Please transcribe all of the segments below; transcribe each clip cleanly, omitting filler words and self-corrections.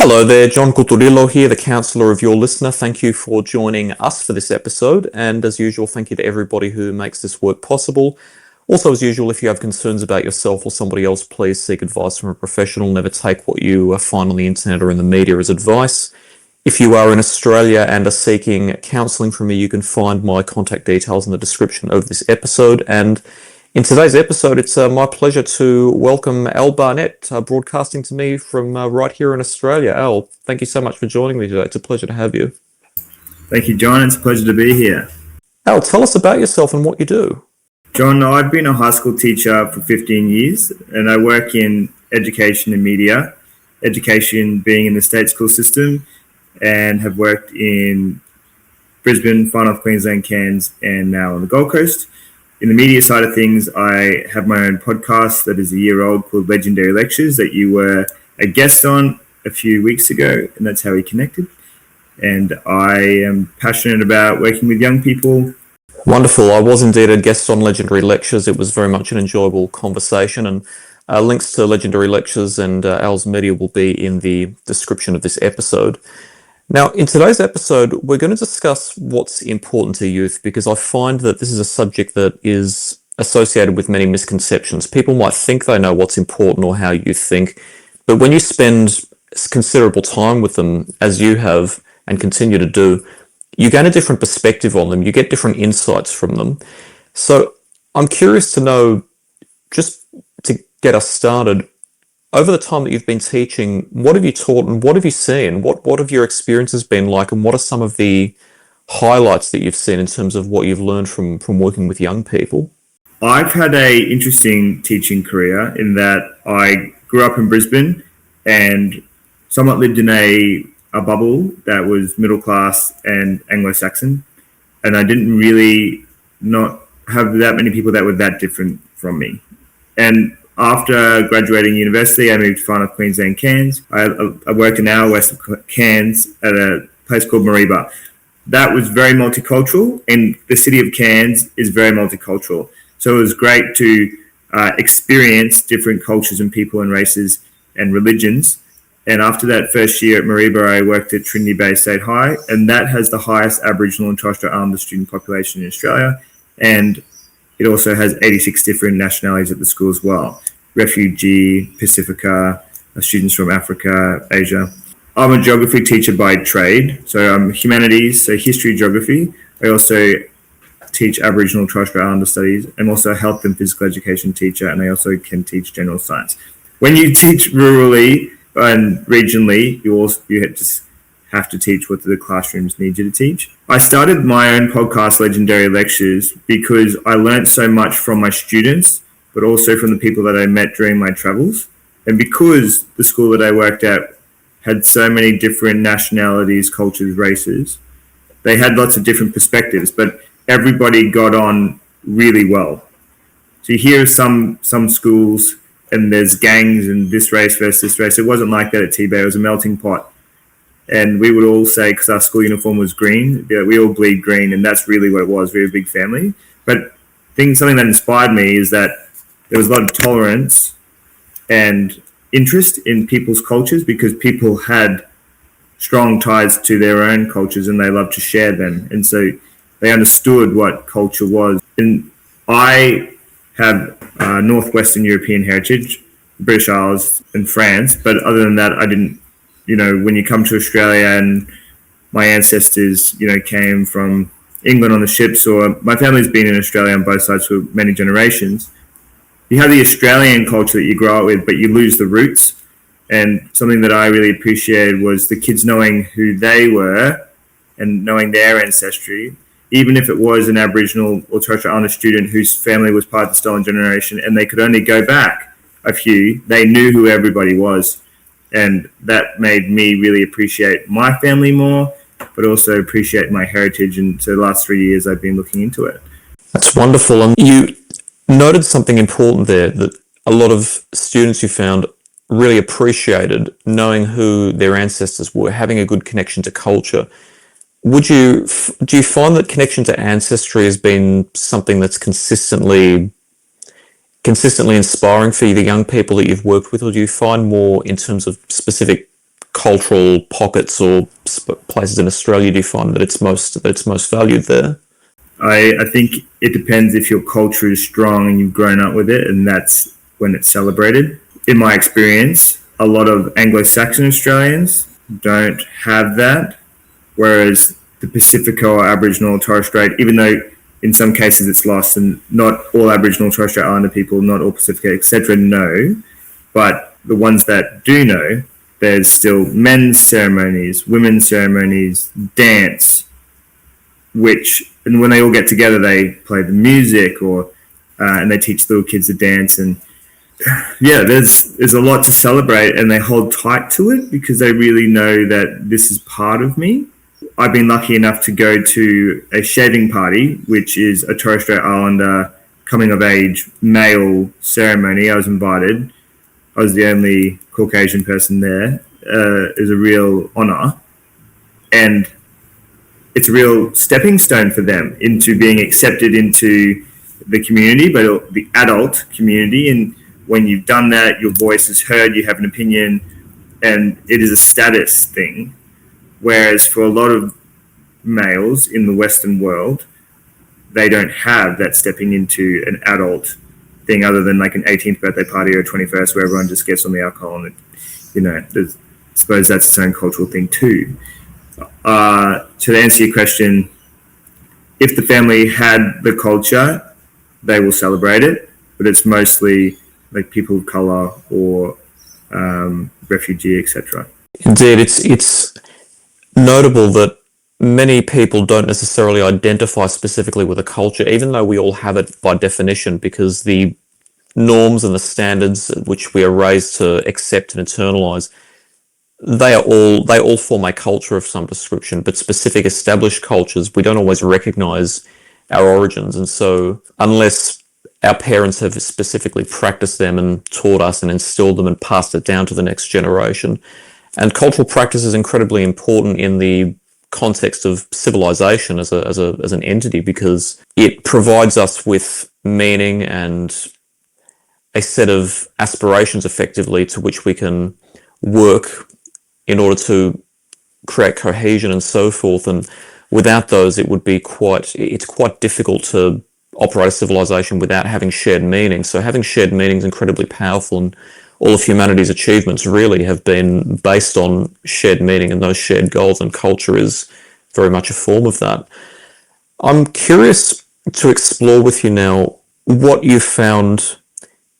Hello there, John Coturillo here, the counsellor of your listener. Thank you for joining us for this episode. And as usual, thank you to everybody who makes this work possible. Also, as usual, if you have concerns about yourself or somebody else, please seek advice from a professional. Never take what you find on the internet or in the media as advice. If you are in Australia and are seeking counselling from me, you can find my contact details in the description of this episode. And in today's episode, it's my pleasure to welcome Al Barnett, broadcasting to me from right here in Australia. Al, thank you so much for joining me today. It's a pleasure to have you. Thank you, John. It's a pleasure to be here. Al, tell us about yourself and what you do. John, I've been a high school teacher for 15 years, and I work in education and media, education being in the state school system, and have worked in Brisbane, Far North Queensland, Cairns, and now on the Gold Coast. In the media side of things, I have my own podcast that is a year old called Legendary Lectures that you were a guest on a few weeks ago, and that's how we connected. And I am passionate about working with young people. Wonderful. I was indeed a guest on Legendary Lectures. It was very much an enjoyable conversation, and links to Legendary Lectures and Al's media will be in the description of this episode. Now, in today's episode, we're going to discuss what's important to youth, because I find that this is a subject that is associated with many misconceptions. People might think they know what's important or how you think, but when you spend considerable time with them, as you have and continue to do, you gain a different perspective on them. You get different insights from them. So I'm curious to know, just to get us started, over the time that you've been teaching, what have you taught and what have you seen? What have your experiences been like, and what are some of the highlights that you've seen in terms of what you've learned from working with young people? I've had an interesting teaching career in that I grew up in Brisbane and somewhat lived in a bubble that was middle class and Anglo-Saxon, and I didn't really not have that many people that were that different from me. And after graduating university, I moved to Far North Queensland, Cairns. I worked an hour west of Cairns at a place called Mariba. That was very multicultural, and the city of Cairns is very multicultural. So it was great to experience different cultures and people and races and religions. And after that first year at Mariba, I worked at Trinity Bay State High, and that has the highest Aboriginal and Torres Strait Islander student population in Australia. And it also has 86 different nationalities at the school as well. Refugee, Pacifica, students from Africa, Asia. I'm a geography teacher by trade. So I'm humanities, so history, geography. I also teach Aboriginal Torres Strait Islander studies. I'm also a health and physical education teacher, and I also can teach general science. When you teach rurally and regionally, you just have to teach what the classrooms need you to teach. I started my own podcast, Legendary Lectures, because I learned so much from my students, but also from the people that I met during my travels. And because the school that I worked at had so many different nationalities, cultures, races, they had lots of different perspectives, but everybody got on really well. So you hear some schools and there's gangs and this race versus this race. It wasn't like that at T-Bay. It was a melting pot. And we would all say, because our school uniform was green, we all bleed green, and that's really what it was. We were a big family. But something that inspired me is that there was a lot of tolerance and interest in people's cultures, because people had strong ties to their own cultures and they loved to share them. And so they understood what culture was. And I have Northwestern European heritage, British Isles and France, but other than that, I didn't. When you come to Australia and my ancestors, came from England on the ships, or my family's been in Australia on both sides for many generations, you have the Australian culture that you grow up with, but you lose the roots. And something that I really appreciated was the kids knowing who they were and knowing their ancestry, even if it was an Aboriginal or Torres Strait Islander student whose family was part of the stolen generation and they could only go back a few, they knew who everybody was. And that made me really appreciate my family more, but also appreciate my heritage. And so the last 3 years, I've been looking into it. That's wonderful. And you noted something important there, that a lot of students you found really appreciated knowing who their ancestors were, having a good connection to culture. Do you find that connection to ancestry has been something that's consistently inspiring for the young people that you've worked with, or do you find more in terms of specific cultural pockets or places in Australia do you find that it's most valued there? I think it depends if your culture is strong and you've grown up with it, and that's when it's celebrated. In my experience, a lot of Anglo-Saxon Australians don't have that, whereas the Pacifico or Aboriginal or Torres Strait, even though in some cases it's lost and not all Aboriginal or Torres Strait Islander people, not all Pacifico, etc., know, but the ones that do know, there's still men's ceremonies, women's ceremonies, dance, and when they all get together, they play the music and they teach little kids to dance. And yeah, there's a lot to celebrate, and they hold tight to it because they really know that this is part of me. I've been lucky enough to go to a shaving party, which is a Torres Strait Islander coming of age male ceremony. I was invited. I was the only Caucasian person there. It was a real honour, and it's a real stepping stone for them into being accepted into the community, but the adult community. And when you've done that, your voice is heard, you have an opinion, and it is a status thing. Whereas for a lot of males in the Western world, they don't have that stepping into an adult thing other than like an 18th birthday party or a 21st where everyone just gets on the alcohol. And, I suppose that's its own cultural thing too. To answer your question, if the family had the culture, they will celebrate it, but it's mostly like people of colour or refugee, etc. Indeed, it's notable that many people don't necessarily identify specifically with a culture, even though we all have it by definition, because the norms and the standards at which we are raised to accept and internalize, they all form a culture of some description, but specific established cultures, we don't always recognize our origins. And so unless our parents have specifically practiced them and taught us and instilled them and passed it down to the next generation. And cultural practice is incredibly important in the context of civilization as an entity, because it provides us with meaning and a set of aspirations effectively to which we can work in order to create cohesion and so forth. And without those, it's quite difficult to operate a civilization without having shared meaning. So having shared meaning is incredibly powerful, and all of humanity's achievements really have been based on shared meaning and those shared goals, and culture is very much a form of that. I'm curious to explore with you now what you found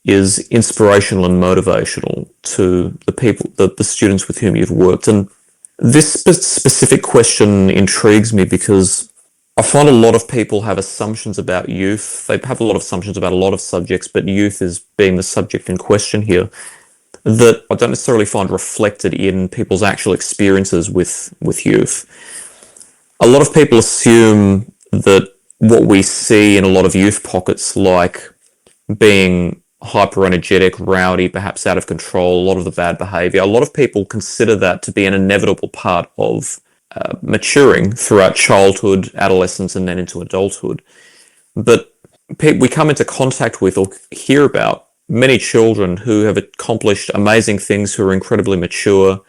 is inspirational and motivational to the people, the students with whom you've worked. And this specific question intrigues me because I find a lot of people have assumptions about youth. They have a lot of assumptions about a lot of subjects, but youth is being the subject in question here, that I don't necessarily find reflected in people's actual experiences with youth. A lot of people assume that what we see in a lot of youth pockets, like being hyper energetic, rowdy, perhaps out of control, a lot of the bad behavior, a lot of people consider that to be an inevitable part of maturing throughout childhood, adolescence, and then into adulthood. But we come into contact with or hear about many children who have accomplished amazing things, who are incredibly mature,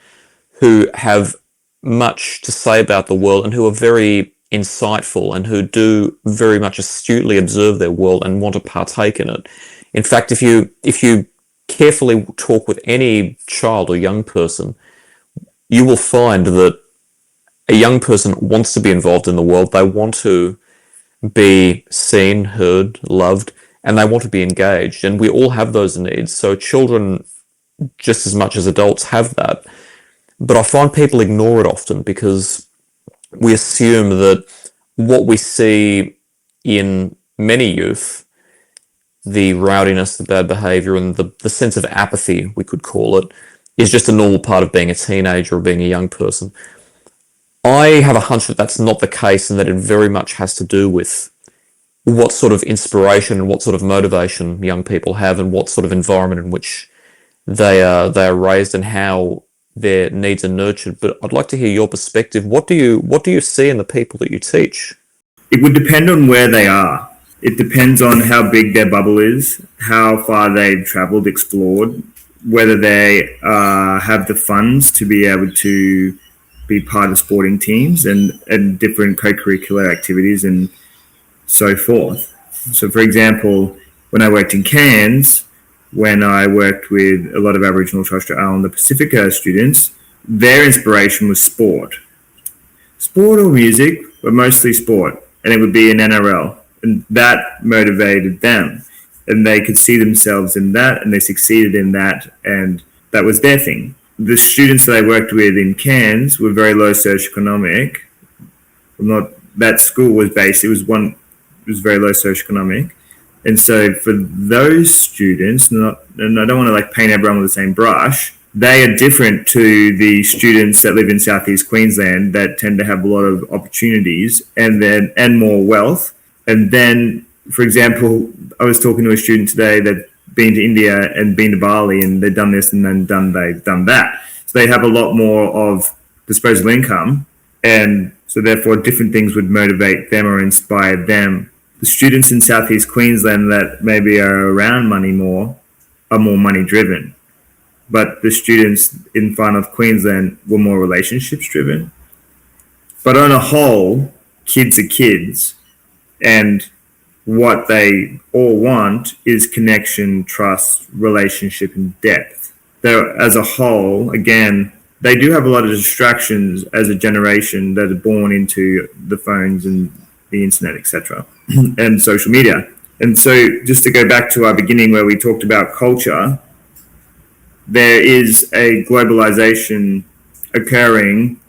who have much to say about the world, and who are very insightful, and who do very much astutely observe their world and want to partake in it. In fact, if you carefully talk with any child or young person, you will find that a young person wants to be involved in the world. They want to be seen, heard, loved, and they want to be engaged. And we all have those needs. So children, just as much as adults, have that. But I find people ignore it often because we assume that what we see in many youth, the rowdiness, the bad behavior, and the sense of apathy, we could call it, is just a normal part of being a teenager or being a young person. I have a hunch that that's not the case, and that it very much has to do with what sort of inspiration and what sort of motivation young people have, and what sort of environment in which they are raised, and how their needs are nurtured. But I'd like to hear your perspective. What do you see in the people that you teach? It would depend on where they are. It depends on how big their bubble is, how far they've travelled, explored. whether they have the funds to be able to be part of sporting teams and different co-curricular activities and so forth. So, for example, when I worked in Cairns, when I worked with a lot of Aboriginal and Torres Strait Islander Pacifica students, their inspiration was sport or music, but mostly sport, and it would be an NRL, and that motivated them, and they could see themselves in that, and they succeeded in that, and that was their thing. The students that I worked with in Cairns were very low socioeconomic. Not that school was based; it was very low socioeconomic, and so for those students, and I don't want to like paint everyone with the same brush. They are different to the students that live in Southeast Queensland that tend to have a lot of opportunities and more wealth. And then, for example, I was talking to a student today that been to India and been to Bali, and they've done this and then they've done that. So they have a lot more of disposable income, and so therefore different things would motivate them or inspire them. The students in Southeast Queensland that maybe are around money more are more money driven. But the students in Far North Queensland were more relationships driven. But on a whole, kids are kids, and what they all want is connection, trust, relationship, and depth. Though as a whole, again, they do have a lot of distractions as a generation that are born into the phones and the internet, etc., and social media. And so just to go back to our beginning where we talked about culture, there is a globalization occurring,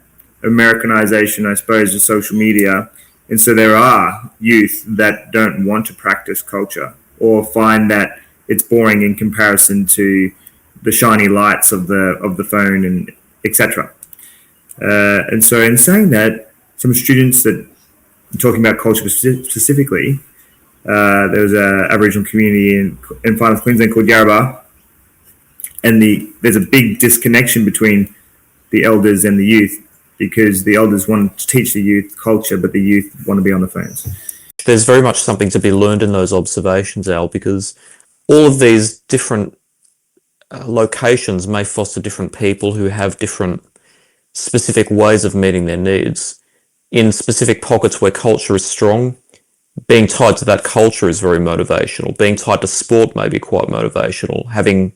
Americanization, I suppose, of social media. And so there are youth that don't want to practice culture or find that it's boring in comparison to the shiny lights of the phone and etc. And so in saying that, some students that I'm talking about culture specifically, there was an Aboriginal community in Far North Queensland called Yarrabah, and there's a big disconnection between the elders and the youth because the elders want to teach the youth culture, but the youth want to be on the phones. There's very much something to be learned in those observations, Al, because all of these different locations may foster different people who have different specific ways of meeting their needs. In specific pockets where culture is strong, being tied to that culture is very motivational. Being tied to sport may be quite motivational. Having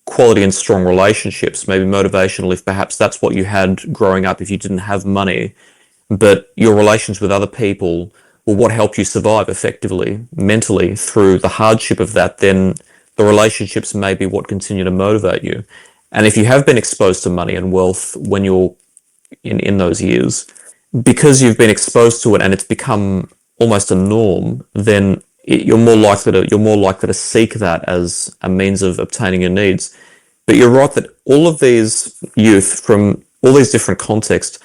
quality and strong relationships may be motivational if perhaps that's what you had growing up if you didn't have money, but your relations with other people were what helped you survive effectively, mentally, through the hardship of that. Then the relationships may be what continue to motivate you. And if you have been exposed to money and wealth when you're in those years, because you've been exposed to it and it's become almost a norm, then you're more likely to seek that as a means of obtaining your needs. But you're right that all of these youth from all these different contexts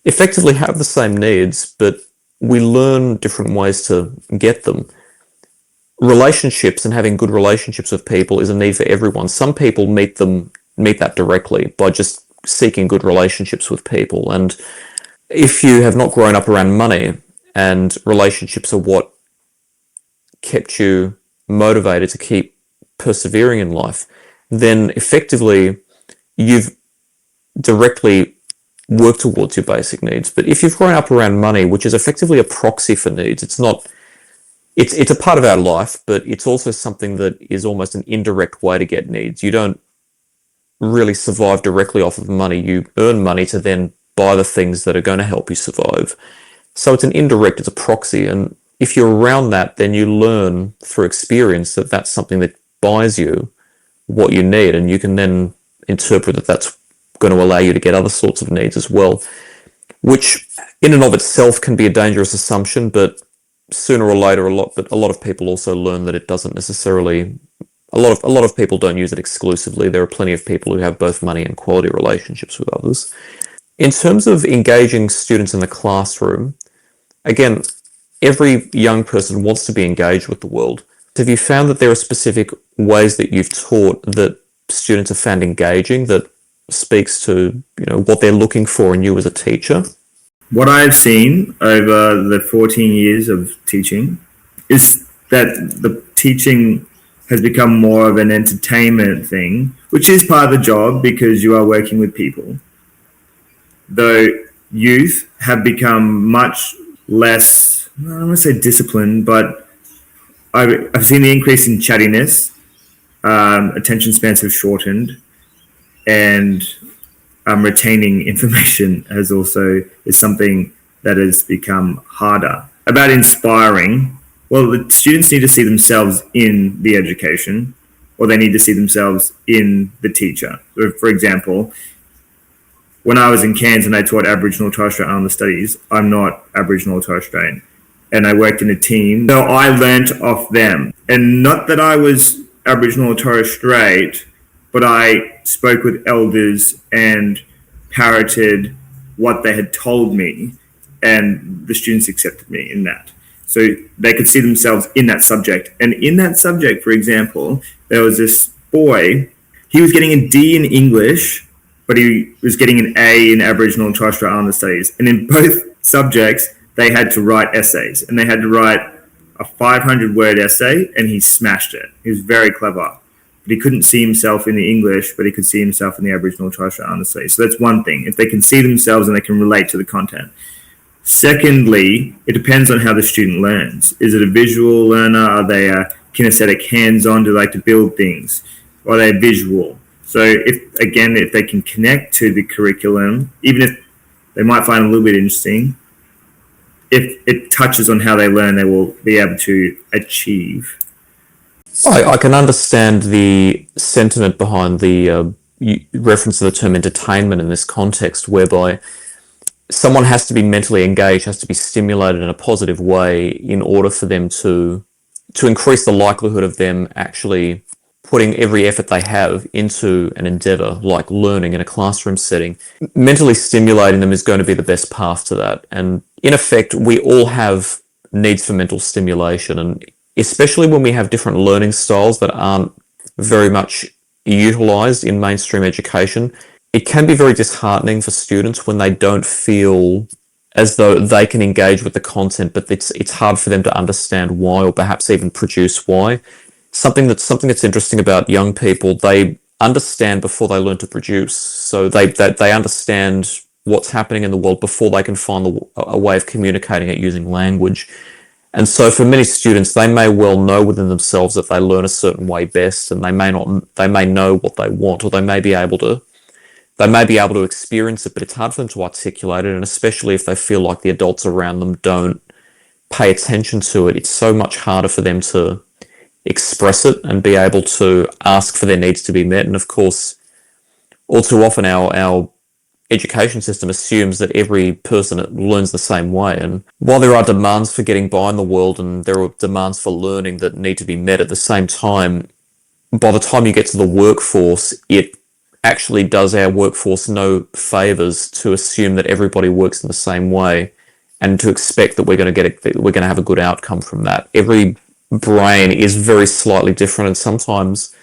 effectively have the same needs, but we learn different ways to get them. Relationships and having good relationships with people is a need for everyone. Some people meet that directly by just seeking good relationships with people. And if you have not grown up around money and relationships are what kept you motivated to keep persevering in life, then effectively you've directly worked towards your basic needs. But if you've grown up around money, which is effectively a proxy for needs, it's a part of our life, but it's also something that is almost an indirect way to get needs. You don't really survive directly off of money. You earn money to then buy the things that are going to help you survive. So it's it's a proxy. And if you're around that, then you learn through experience that that's something that buys you what you need, and you can then interpret that that's going to allow you to get other sorts of needs as well, which in and of itself can be a dangerous assumption, but sooner or later a lot of people also learn that it doesn't necessarily. A lot of people don't use it exclusively. There are plenty of people who have both money and quality relationships with others. In terms of engaging students in the classroom, again, every young person wants to be engaged with the world. Have you found that there are specific ways that you've taught that students have found engaging that speaks to what they're looking for in you as a teacher? What I've seen over the 14 years of teaching is that the teaching has become more of an entertainment thing, which is part of the job because you are working with people. Though youth have become much less, I don't want to say disciplined, but I've seen the increase in chattiness. Attention spans have shortened, and retaining information is something that has become harder. About inspiring, well, the students need to see themselves in the education, or they need to see themselves in the teacher. So, for example, when I was in Cairns and I taught Aboriginal and Torres Strait Islander studies, I'm not Aboriginal or Torres Strait, and I worked in a team, so I learnt off them. And not that I was Aboriginal or Torres Strait, but I spoke with elders and parroted what they had told me, and the students accepted me in that. So they could see themselves in that subject. And in that subject, for example, there was this boy, he was getting a D in English, but he was getting an A in Aboriginal and Torres Strait Islander studies. And in both subjects, they had to write essays, and they had to write a 500-word essay, and he smashed it. He was very clever. But he couldn't see himself in the English, but he could see himself in the Aboriginal and Torres Strait Islander studies. So that's one thing, if they can see themselves and they can relate to the content. Secondly, it depends on how the student learns. Is it a visual learner? Are they a kinesthetic, hands-on? Do they like to build things? Or are they visual? So if they can connect to the curriculum, even if they might find it a little bit interesting, if it touches on how they learn, they will be able to achieve. I can understand the sentiment behind the reference to the term entertainment in this context, whereby someone has to be mentally engaged, has to be stimulated in a positive way in order for them to increase the likelihood of them actually putting every effort they have into an endeavour like learning in a classroom setting. Mentally stimulating them is going to be the best path to that. And in effect, we all have needs for mental stimulation, and especially when we have different learning styles that aren't very much utilised in mainstream education, it can be very disheartening for students when they don't feel as though they can engage with the content, but it's hard for them to understand why, or perhaps even produce why. Something that's interesting about young people, they understand before they learn to produce. So they understand what's happening in the world before they can find a way of communicating it using language. And so for many students, they may well know within themselves that they learn a certain way best, and they may know what they want, or they may be able to experience it, but it's hard for them to articulate it. And especially if they feel like the adults around them don't pay attention to it, it's so much harder for them to express it and be able to ask for their needs to be met. And of course, all too often our education system assumes that every person learns the same way. And while there are demands for getting by in the world, and there are demands for learning that need to be met, at the same time, by the time you get to the workforce, it actually does our workforce no favours to assume that everybody works in the same way, and to expect that we're going to have a good outcome from that. Every brain is very slightly different, and sometimes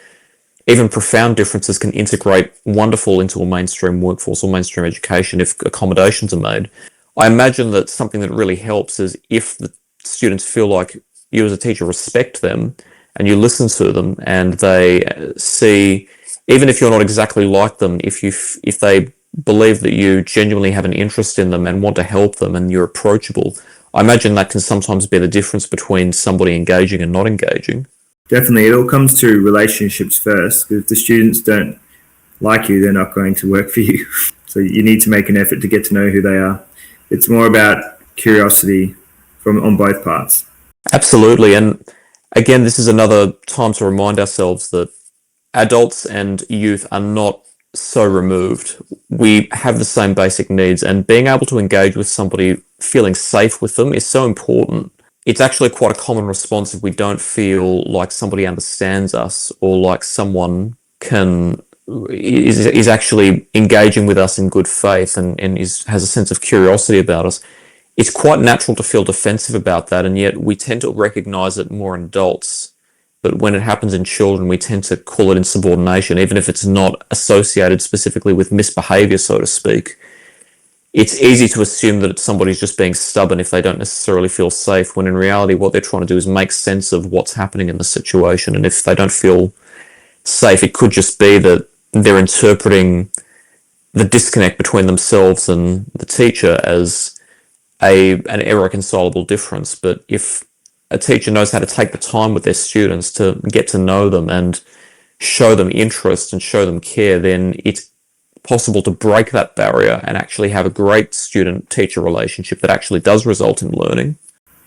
even profound differences can integrate wonderful into a mainstream workforce or mainstream education if accommodations are made. I imagine that something that really helps is if the students feel like you as a teacher respect them and you listen to them, and they see, even if you're not exactly like them, if they believe that you genuinely have an interest in them and want to help them and you're approachable, I imagine that can sometimes be the difference between somebody engaging and not engaging. Definitely, it all comes to relationships first. If the students don't like you, they're not going to work for you. So you need to make an effort to get to know who they are. It's more about curiosity on both parts. Absolutely. And again, this is another time to remind ourselves that adults and youth are not so removed. We have the same basic needs, and being able to engage with somebody, feeling safe with them, is so important. It's actually quite a common response if we don't feel like somebody understands us, or like someone is actually engaging with us in good faith and has a sense of curiosity about us. It's quite natural to feel defensive about that, and yet we tend to recognize it more in adults. But when it happens in children, we tend to call it insubordination, even if it's not associated specifically with misbehavior, so to speak. it's easy to assume that somebody's just being stubborn if they don't necessarily feel safe, when in reality what they're trying to do is make sense of what's happening in the situation. And if they don't feel safe, it could just be that they're interpreting the disconnect between themselves and the teacher as an irreconcilable difference. But if a teacher knows how to take the time with their students to get to know them and show them interest and show them care, then it's possible to break that barrier and actually have a great student-teacher relationship that actually does result in learning.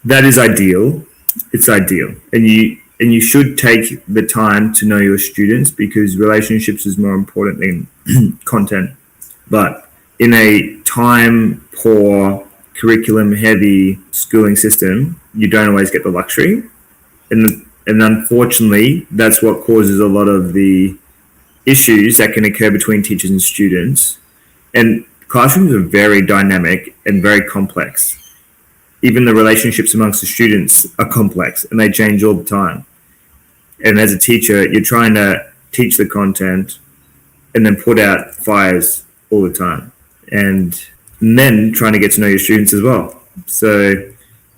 That is ideal. It's ideal. And you should take the time to know your students, because relationships is more important than content. But in a time poor, curriculum heavy schooling system, you don't always get the luxury. And unfortunately, that's what causes a lot of the issues that can occur between teachers and students. And classrooms are very dynamic and very complex. Even the relationships amongst the students are complex and they change all the time. And as a teacher, you're trying to teach the content and then put out fires all the time. And then trying to get to know your students as well. So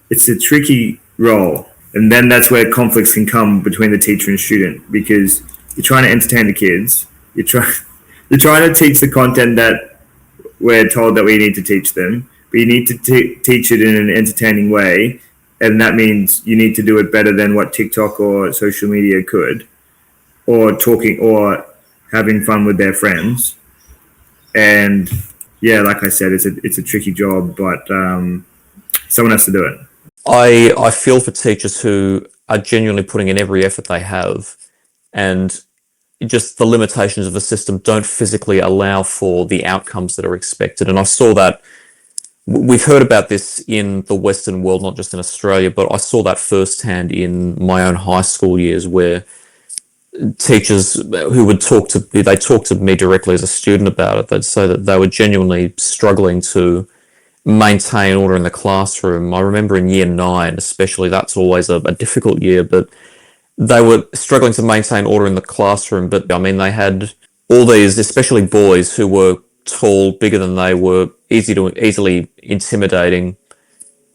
it's a tricky role. And then that's where conflicts can come between the teacher and student, because you're trying to entertain the kids. You're trying to teach the content that we're told that we need to teach them, but you need to teach it in an entertaining way. And that means you need to do it better than what TikTok or social media could, or talking or having fun with their friends. And yeah, like I said, it's a tricky job, but someone has to do it. I feel for teachers who are genuinely putting in every effort they have, and just the limitations of the system don't physically allow for the outcomes that are expected. And I saw that, we've heard about this in the Western world, not just in Australia, but I saw that firsthand in my own high school years, where teachers who would talk to me directly as a student about it. They'd say that they were genuinely struggling to maintain order in the classroom. I remember in year 9, especially, that's always a difficult year, but they were struggling to maintain order in the classroom. But I mean, they had all these, especially boys, who were tall, bigger than they were, easily intimidating,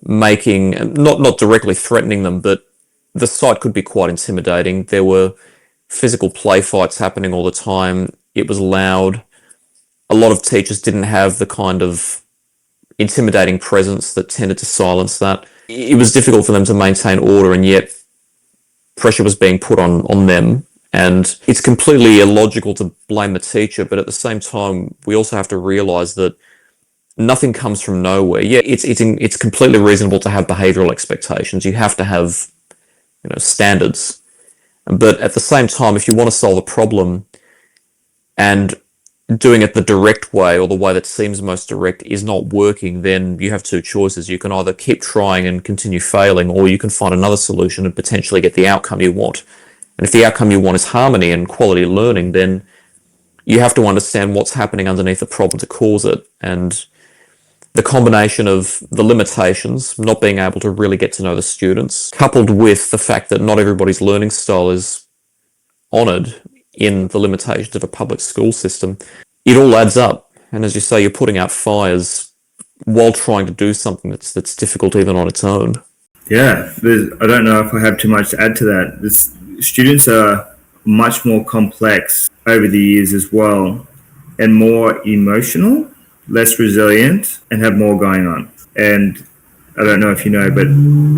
making, not directly threatening them, but the sight could be quite intimidating. There were physical play fights happening all the time. It was loud. A lot of teachers didn't have the kind of intimidating presence that tended to silence that. It was difficult for them to maintain order, and yet pressure was being put on them. And it's completely illogical to blame the teacher, but at the same time, we also have to realize that nothing comes from nowhere. Yeah, it's completely reasonable to have behavioral expectations. You have to have, standards. But at the same time, if you want to solve a problem, and doing it the direct way, or the way that seems most direct, is not working, then you have two choices. You can either keep trying and continue failing, or you can find another solution and potentially get the outcome you want. And if the outcome you want is harmony and quality learning, then you have to understand what's happening underneath the problem to cause it. And the combination of the limitations, not being able to really get to know the students, coupled with the fact that not everybody's learning style is honoured in the limitations of a public school system, it all adds up. And as you say, you're putting out fires while trying to do something that's difficult even on its own. Yeah, I don't know if I have too much to add to that. Students are much more complex over the years as well, and more emotional, less resilient, and have more going on. And I don't know if you know, but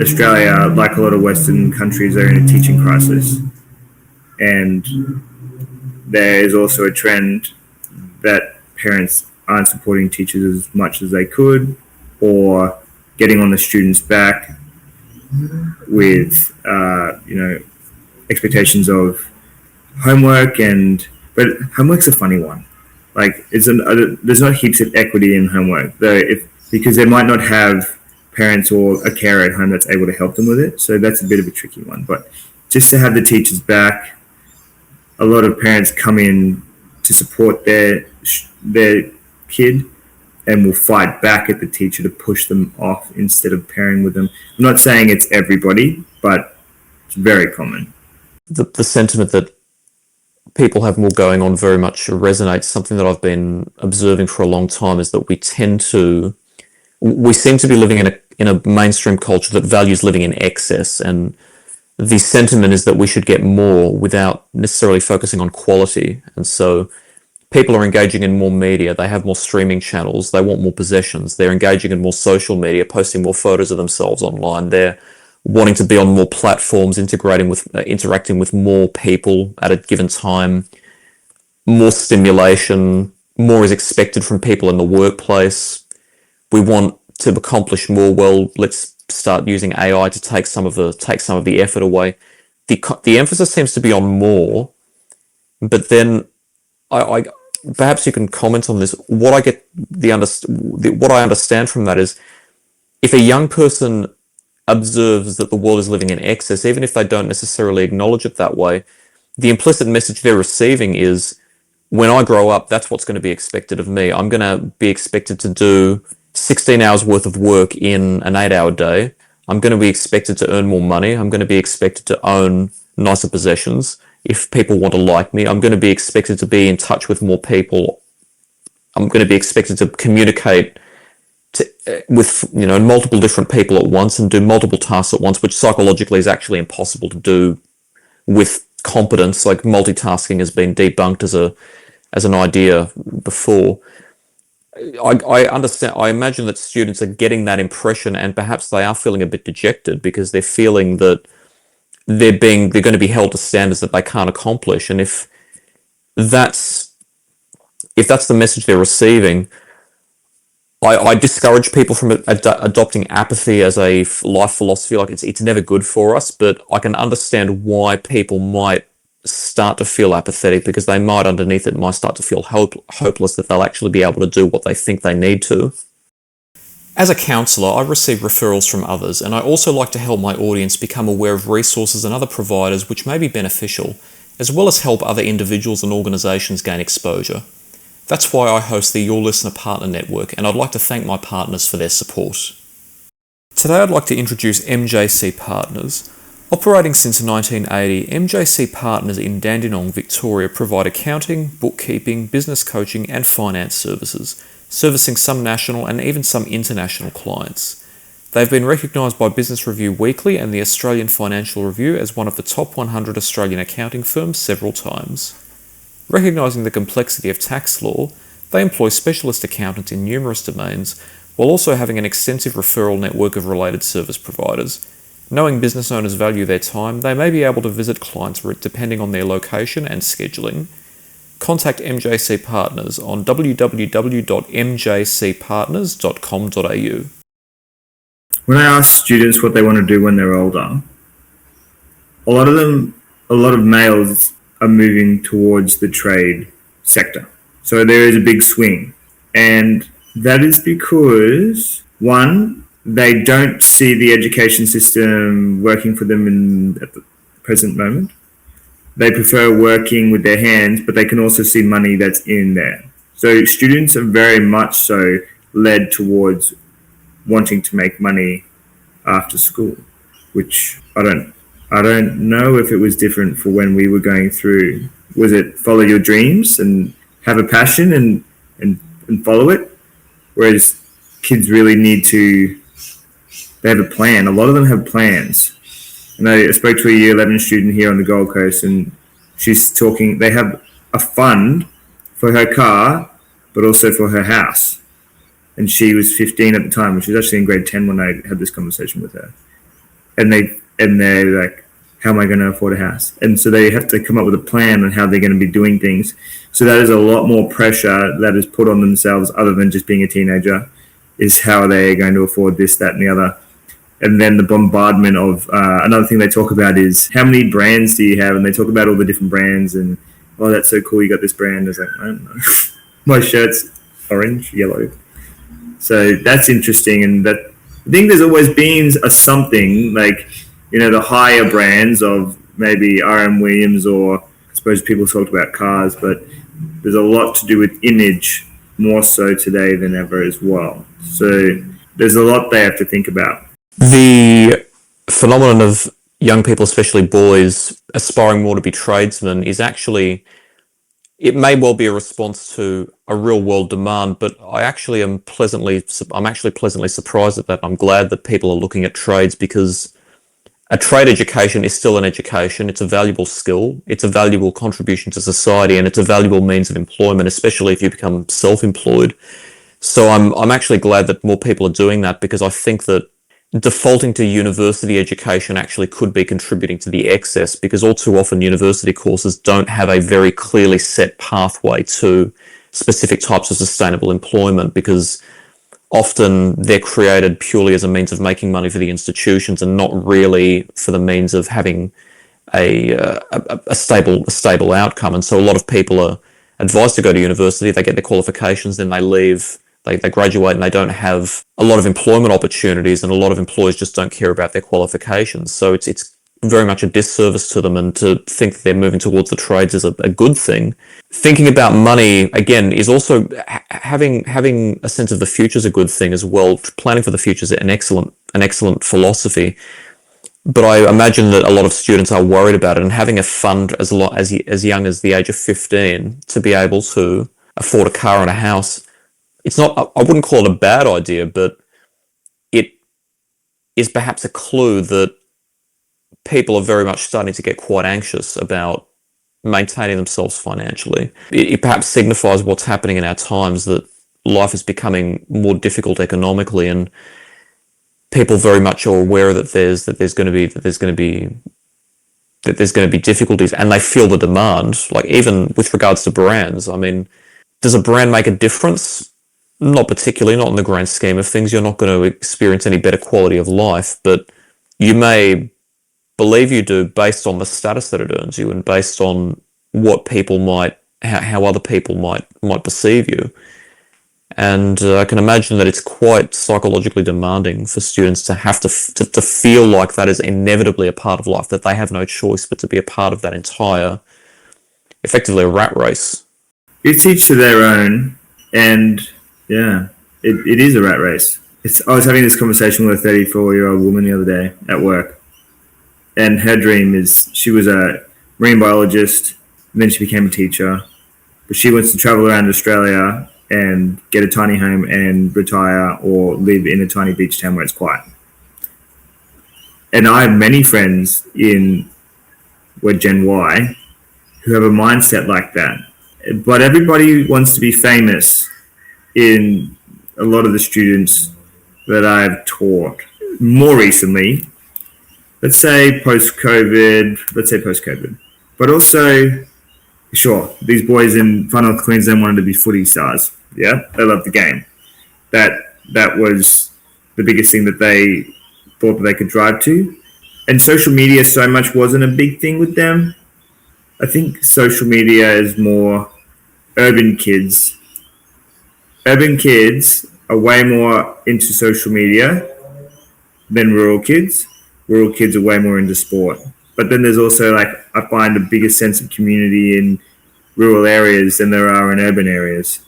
Australia, like a lot of Western countries, are in a teaching crisis. And there is also a trend that parents aren't supporting teachers as much as they could, or getting on the students' back with, expectations of homework. But homework's a funny one. Like, there's not heaps of equity in homework, though, because they might not have parents or a carer at home that's able to help them with it. So that's a bit of a tricky one. But just to have the teachers back, a lot of parents come in to support their kid and will fight back at the teacher to push them off instead of pairing with them. I'm not saying it's everybody, but it's very common. The sentiment that people have more going on very much resonates. Something that I've been observing for a long time is that we seem to be living in a mainstream culture that values living in excess, and the sentiment is that we should get more without necessarily focusing on quality. And so people are engaging in more media, they have more streaming channels, they want more possessions, they're engaging in more social media, posting more photos of themselves online, they're wanting to be on more platforms, interacting with more people at a given time, more stimulation, more is expected from people in the workplace. We want to accomplish more. Well, let's start using AI to take some of the effort away. The emphasis seems to be on more, but then I perhaps you can comment on this. What I understand from that is, if a young person observes that the world is living in excess, even if they don't necessarily acknowledge it that way, the implicit message they're receiving is, when I grow up, that's what's going to be expected of me. I'm going to be expected to do 16 hours worth of work in an 8-hour day. I'm going to be expected to earn more money. I'm going to be expected to own nicer possessions. If people want to like me, I'm going to be expected to be in touch with more people. I'm going to be expected to communicate with multiple different people at once and do multiple tasks at once, which psychologically is actually impossible to do with competence. Like, multitasking has been debunked as an idea before. I understand. I imagine that students are getting that impression, and perhaps they are feeling a bit dejected because they're feeling that they're going to be held to standards that they can't accomplish. And if that's the message they're receiving, I discourage people from adopting apathy as a life philosophy. Like, it's never good for us, but I can understand why people might start to feel apathetic, because they might start to feel hopeless that they'll actually be able to do what they think they need to. As a counsellor, I receive referrals from others, and I also like to help my audience become aware of resources and other providers which may be beneficial, as well as help other individuals and organisations gain exposure. That's why I host the Your Listener Partner Network, and I'd like to thank my partners for their support. Today I'd like to introduce MJC Partners. Operating since 1980, MJC Partners in Dandenong, Victoria provide accounting, bookkeeping, business coaching and finance services, servicing some national and even some international clients. They've been recognised by Business Review Weekly and the Australian Financial Review as one of the top 100 Australian accounting firms several times. Recognising the complexity of tax law, they employ specialist accountants in numerous domains, while also having an extensive referral network of related service providers. Knowing business owners value their time, they may be able to visit clients depending on their location and scheduling. Contact MJC Partners on www.mjcpartners.com.au. When I ask students what they want to do when they're older, a lot of males are moving towards the trade sector. So there is a big swing. And that is because, one, they don't see the education system working for them at the present moment. They prefer working with their hands, but they can also see money that's in there. So students are very much so led towards wanting to make money after school, which I don't know if it was different for when we were going through. Was it follow your dreams and have a passion and follow it? Whereas kids really need to, they have a plan. A lot of them have plans. And I spoke to a year 11 student here on the Gold Coast, and she's talking, they have a fund for her car, but also for her house. And she was 15 at the time, and she was actually in grade 10 when I had this conversation with her. And they're like, how am I going to afford a house? And so they have to come up with a plan on how they're going to be doing things. So that is a lot more pressure that is put on themselves, other than just being a teenager, is how they're going to afford this, that, and the other. And then the bombardment of, another thing they talk about is, how many brands do you have? And they talk about all the different brands, and, oh, that's so cool, you got this brand. I was like, I don't know. My shirt's orange, yellow. So that's interesting. And that, I think there's always been something like, the higher brands of maybe R.M. Williams, or I suppose people talked about cars, but there's a lot to do with image more so today than ever as well. So there's a lot they have to think about. The phenomenon of young people, especially boys, aspiring more to be tradesmen is actually it may well be a response to a real world demand, but I'm actually pleasantly surprised at that. I'm glad that people are looking at trades, because a trade education is still an education. It's a valuable skill. It's a valuable contribution to society, and it's a valuable means of employment, especially if you become self-employed. So I'm actually glad that more people are doing that, because I think that defaulting to university education actually could be contributing to the excess, because all too often university courses don't have a very clearly set pathway to specific types of sustainable employment, because often they're created purely as a means of making money for the institutions and not really for the means of having a stable outcome. And so a lot of people are advised to go to university, they get their qualifications, then they leave. They graduate and they don't have a lot of employment opportunities, and a lot of employers just don't care about their qualifications. So it's very much a disservice to them, and to think that they're moving towards the trades is a good thing. Thinking about money, again, is also having a sense of the future is a good thing as well. Planning for the future is an excellent philosophy. But I imagine that a lot of students are worried about it, and having a fund as young as the age of 15 to be able to afford a car and a house, I wouldn't call it a bad idea, but it is perhaps a clue that people are very much starting to get quite anxious about maintaining themselves financially. It perhaps signifies what's happening in our times, that life is becoming more difficult economically, and people very much are aware that there's going to be difficulties, and they feel the demand. Like, even with regards to brands, I mean, does a brand make a difference? Not particularly, not in the grand scheme of things. You're not going to experience any better quality of life, but you may believe you do based on the status that it earns you, and based on what people how other people might perceive you. And I can imagine that it's quite psychologically demanding for students to have to feel like that is inevitably a part of life, that they have no choice but to be a part of that entire, effectively, a rat race. It's each to their own, and yeah, it is a rat race. I was having this conversation with a 34-year-old woman the other day at work, and her dream is, she was a marine biologist, and then she became a teacher, but she wants to travel around Australia and get a tiny home and retire, or live in a tiny beach town where it's quiet. And I have many friends in Gen Y who have a mindset like that. But everybody wants to be famous in a lot of the students that I've taught more recently. Let's say post-COVID. But also, sure, these boys in Far North Queensland wanted to be footy stars. Yeah, they love the game. That was the biggest thing that they thought that they could drive to. And social media so much wasn't a big thing with them. I think social media is more urban kids. Urban kids are way more into social media than rural kids. Rural kids are way more into sport. But then there's also, like, I find a bigger sense of community in rural areas than there are in urban areas.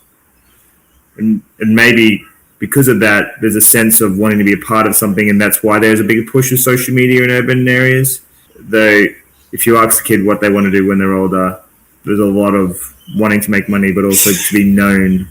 And maybe because of that, there's a sense of wanting to be a part of something, and that's why there's a bigger push of social media in urban areas. Though, if you ask a kid what they want to do when they're older, there's a lot of wanting to make money, but also to be known,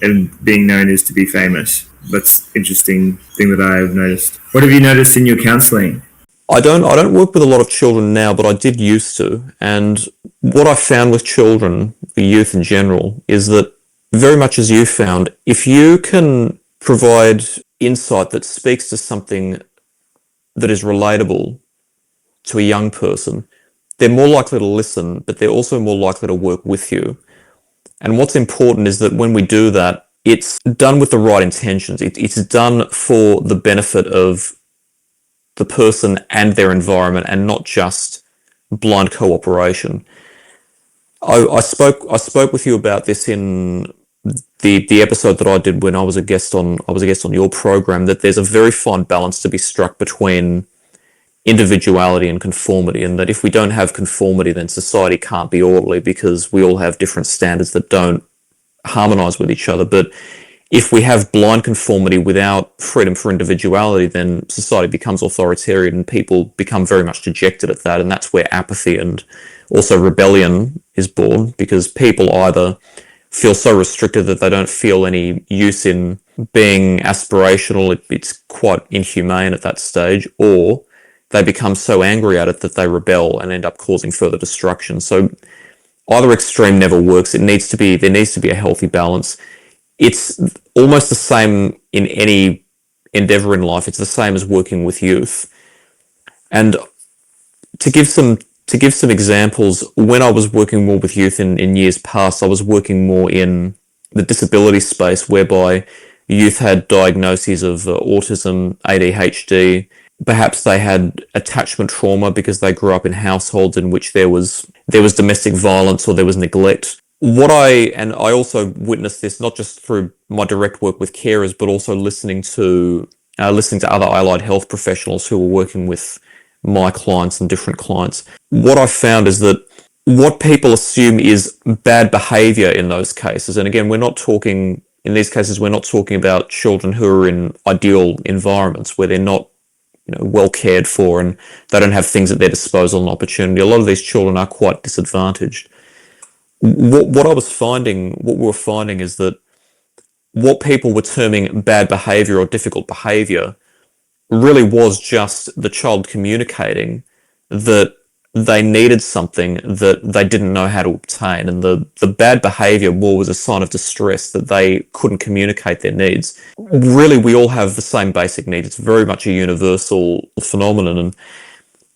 and being known is to be famous. That's an interesting thing that I've noticed. What have you noticed in your counselling? I don't work with a lot of children now, but I did used to. And what I found with children, the youth in general, is that, very much as you found, if you can provide insight that speaks to something that is relatable to a young person, they're more likely to listen, but they're also more likely to work with you. And what's important is that when we do that, it's done with the right intentions. It's done for the benefit of the person and their environment, and not just blind cooperation. I spoke with you about this in the episode that I did when I was a guest on your program, that there's a very fine balance to be struck between individuality and conformity, and that if we don't have conformity, then society can't be orderly, because we all have different standards that don't harmonize with each other. But if we have blind conformity without freedom for individuality, then society becomes authoritarian, and people become very much dejected at that, and that's where apathy and also rebellion is born, because people either feel so restricted that they don't feel any use in being aspirational, it's quite inhumane at that stage, or they become so angry at it that they rebel and end up causing further destruction. So either extreme never works. There needs to be a healthy balance. It's almost the same in any endeavor in life. It's the same as working with youth. And to give some examples, when I was working more with youth in years past, I was working more in the disability space, whereby youth had diagnoses of autism, ADHD. Perhaps they had attachment trauma because they grew up in households in which there was domestic violence or there was neglect. And I also witnessed this not just through my direct work with carers, but also listening to other allied health professionals who were working with my clients and different clients. What I found is that what people assume is bad behavior in those cases, and again, in these cases, we're not talking about children who are in ideal environments where they're not, well cared for and they don't have things at their disposal and opportunity. A lot of these children are quite disadvantaged. What we were finding is that what people were terming bad behavior or difficult behavior really was just the child communicating that they needed something that they didn't know how to obtain, and the bad behavior more was a sign of distress that they couldn't communicate their needs. Really, we all have the same basic needs. It's very much a universal phenomenon, and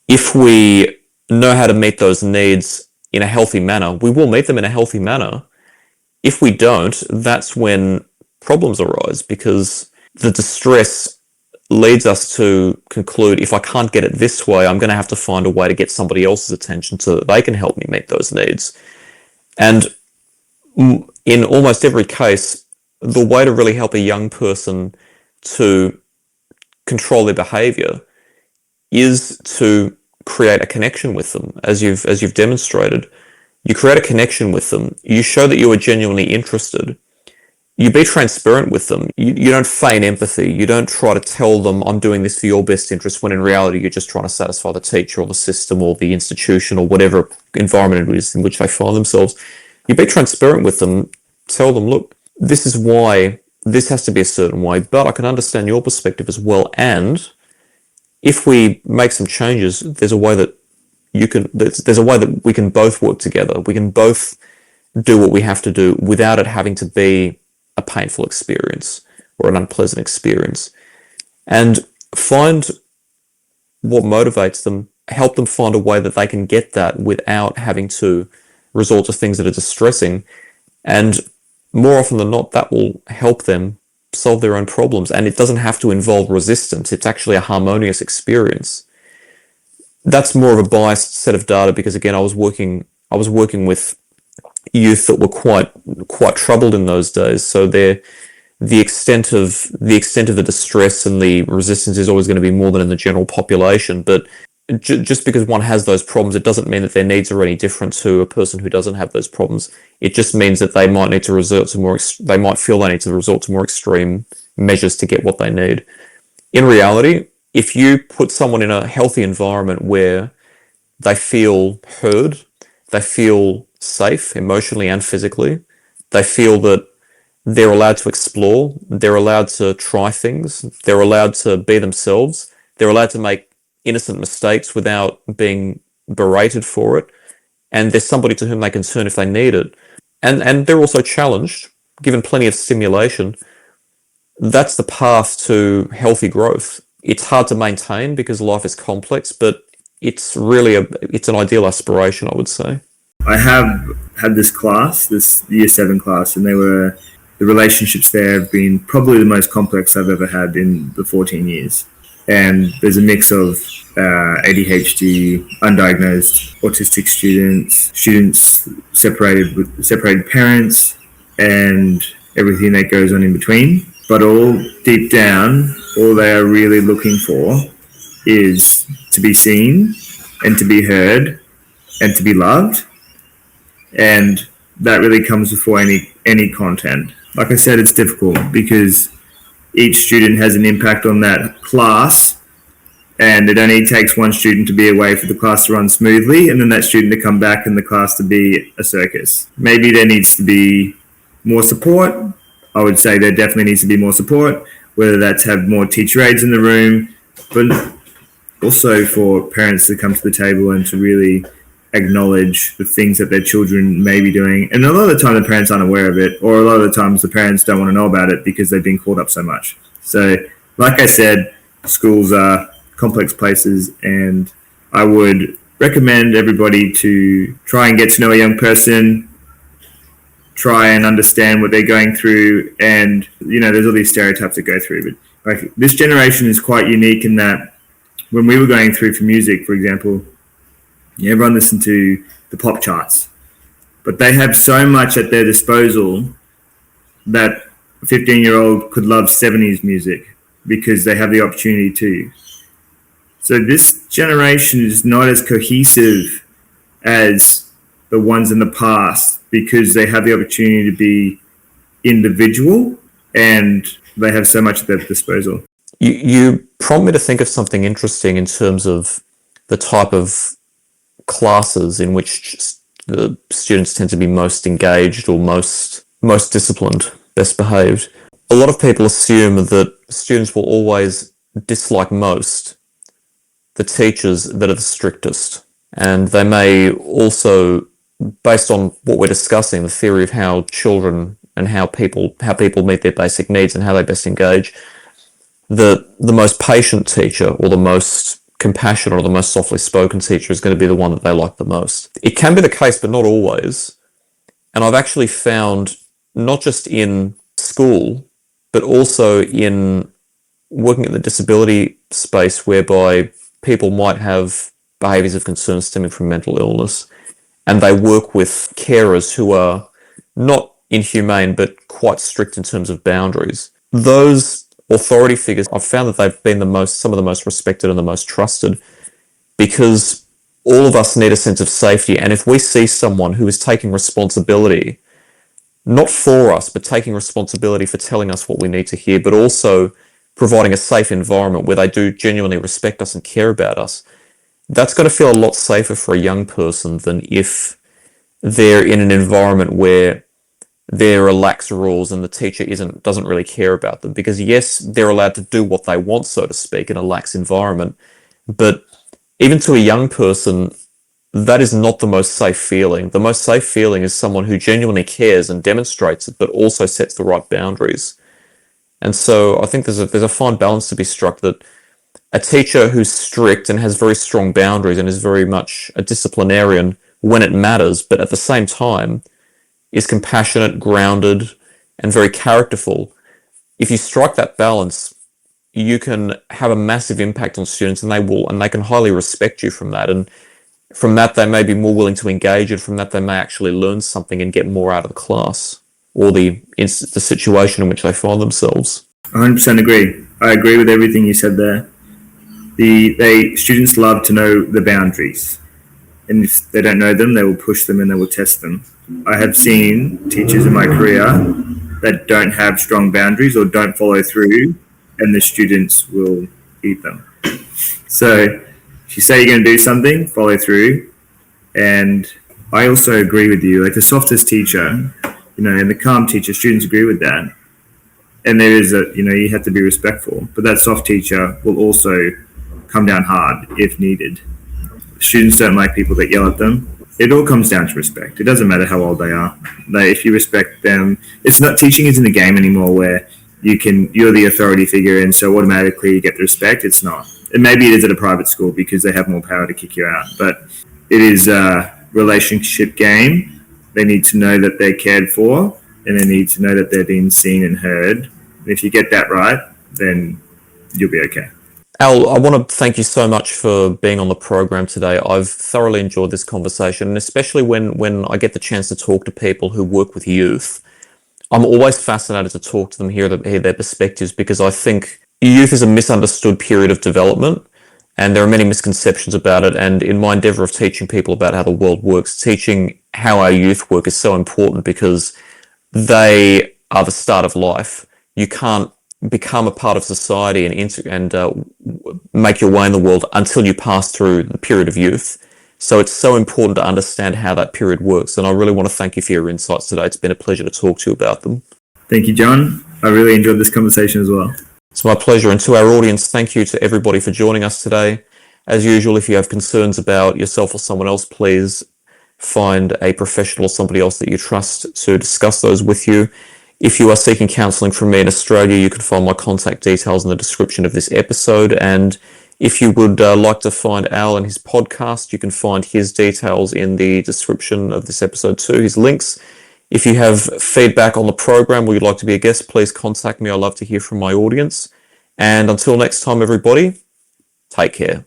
if we know how to meet those needs in a healthy manner, we will meet them in a healthy manner. If we don't, that's when problems arise, because the distress leads us to conclude, if I can't get it this way, I'm going to have to find a way to get somebody else's attention so that they can help me meet those needs. And in almost every case, the way to really help a young person to control their behavior is to create a connection with them. As you've demonstrated, you create a connection with them. You show that you are genuinely interested. You be transparent with them. You don't feign empathy. You don't try to tell them, I'm doing this for your best interest, when in reality you're just trying to satisfy the teacher or the system or the institution or whatever environment it is in which they find themselves. You be transparent with them. Tell them, look, this is why this has to be a certain way, but I can understand your perspective as well. And if we make some changes, there's a way that we can both work together. We can both do what we have to do without it having to be a painful experience or an unpleasant experience. And find what motivates them, help them find a way that they can get that without having to resort to things that are distressing. And more often than not, that will help them solve their own problems. And it doesn't have to involve resistance. It's actually a harmonious experience. That's more of a biased set of data, because again, I was working with youth that were quite troubled in those days. So the extent of the distress and the resistance is always going to be more than in the general population. But just because one has those problems, it doesn't mean that their needs are any different to a person who doesn't have those problems. It just means that they might need to they might feel they need to resort to more extreme measures to get what they need. In reality, if you put someone in a healthy environment where they feel heard, they feel safe emotionally and physically, they feel that they're allowed to explore, they're allowed to try things, they're allowed to be themselves, they're allowed to make innocent mistakes without being berated for it, and there's somebody to whom they can turn if they need it, and they're also challenged, given plenty of stimulation, that's the path to healthy growth. It's hard to maintain because life is complex, but it's an ideal aspiration, I would say. I have had this year 7 class, and the relationships there have been probably the most complex I've ever had in the 14 years. And there's a mix of ADHD, undiagnosed autistic students separated parents, and everything that goes on in between. But all deep down, all they are really looking for is to be seen and to be heard and to be loved. And that really comes before any content. Like I said, it's difficult because each student has an impact on that class, and it only takes one student to be away for the class to run smoothly, and then that student to come back and the class to be a circus. Maybe there needs to be more support. I would say there definitely needs to be more support, whether that's have more teacher aides in the room, but also for parents to come to the table and to really acknowledge the things that their children may be doing. And a lot of the time the parents aren't aware of it, or a lot of the times the parents don't want to know about it because they've been caught up so much. So like I said, schools are complex places, and I would recommend everybody to try and get to know a young person, try and understand what they're going through. And there's all these stereotypes that go through, but like this generation is quite unique in that when we were going through for music, for example, everyone listened to the pop charts, but they have so much at their disposal that a 15-year-old could love 70s music because they have the opportunity to. So this generation is not as cohesive as the ones in the past because they have the opportunity to be individual and they have so much at their disposal. You prompt me to think of something interesting in terms of the type of classes in which the students tend to be most engaged or most disciplined, best behaved. A lot of people assume that students will always dislike most the teachers that are the strictest. And they may also, based on what we're discussing, the theory of how children and how people meet their basic needs and how they best engage, the most patient teacher or the most compassionate or the most softly spoken teacher is going to be the one that they like the most. It can be the case, but not always. And I've actually found, not just in school, but also in working at the disability space, whereby people might have behaviours of concern stemming from mental illness, and they work with carers who are not inhumane, but quite strict in terms of boundaries. Those authority figures, I've found that they've been some of the most respected and the most trusted, because all of us need a sense of safety. And if we see someone who is taking responsibility, not for us, but taking responsibility for telling us what we need to hear, but also providing a safe environment where they do genuinely respect us and care about us, that's got to feel a lot safer for a young person than if they're in an environment where there are lax rules and the teacher doesn't really care about them. Because yes, they're allowed to do what they want, so to speak, in a lax environment, but even to a young person, that is not the most safe feeling. The most safe feeling is someone who genuinely cares and demonstrates it, but also sets the right boundaries. And so I think there's a fine balance to be struck, that a teacher who's strict and has very strong boundaries and is very much a disciplinarian when it matters, but at the same time is compassionate, grounded, and very characterful. If you strike that balance, you can have a massive impact on students, and they can highly respect you from that. And from that, they may be more willing to engage, and from that, they may actually learn something and get more out of the class or the situation in which they find themselves. 100% agree. I agree with everything you said there. Students love to know the boundaries, and if they don't know them, they will push them and they will test them. I have seen teachers in my career that don't have strong boundaries or don't follow through, and the students will eat them. So if you say you're going to do something, follow through. And I also agree with you, like the softest teacher, and the calm teacher, students agree with that. And there is you have to be respectful, but that soft teacher will also come down hard if needed. Students don't like people that yell at them. It all comes down to respect. It doesn't matter how old they are. If you respect them, teaching isn't a game anymore where you're the authority figure and so automatically you get the respect. It's not. And maybe it is at a private school because they have more power to kick you out, but it is a relationship game. They need to know that they're cared for, and they need to know that they're being seen and heard. And if you get that right, then you'll be okay. Al, I want to thank you so much for being on the program today. I've thoroughly enjoyed this conversation, and especially when I get the chance to talk to people who work with youth, I'm always fascinated to talk to them, hear their perspectives, because I think youth is a misunderstood period of development, and there are many misconceptions about it. And in my endeavour of teaching people about how the world works, teaching how our youth work is so important, because they are the start of life. You can't become a part of society and make your way in the world until you pass through the period of youth. So it's so important to understand how that period works. And I really want to thank you for your insights today. It's been a pleasure to talk to you about them. Thank you, John. I really enjoyed this conversation as well. It's my pleasure. And to our audience, thank you to everybody for joining us today. As usual, if you have concerns about yourself or someone else, please find a professional or somebody else that you trust to discuss those with you. If you are seeking counselling from me in Australia, you can find my contact details in the description of this episode. And if you would like to find Al and his podcast, you can find his details in the description of this episode too, his links. If you have feedback on the program or you'd like to be a guest, please contact me. I love to hear from my audience. And until next time, everybody, take care.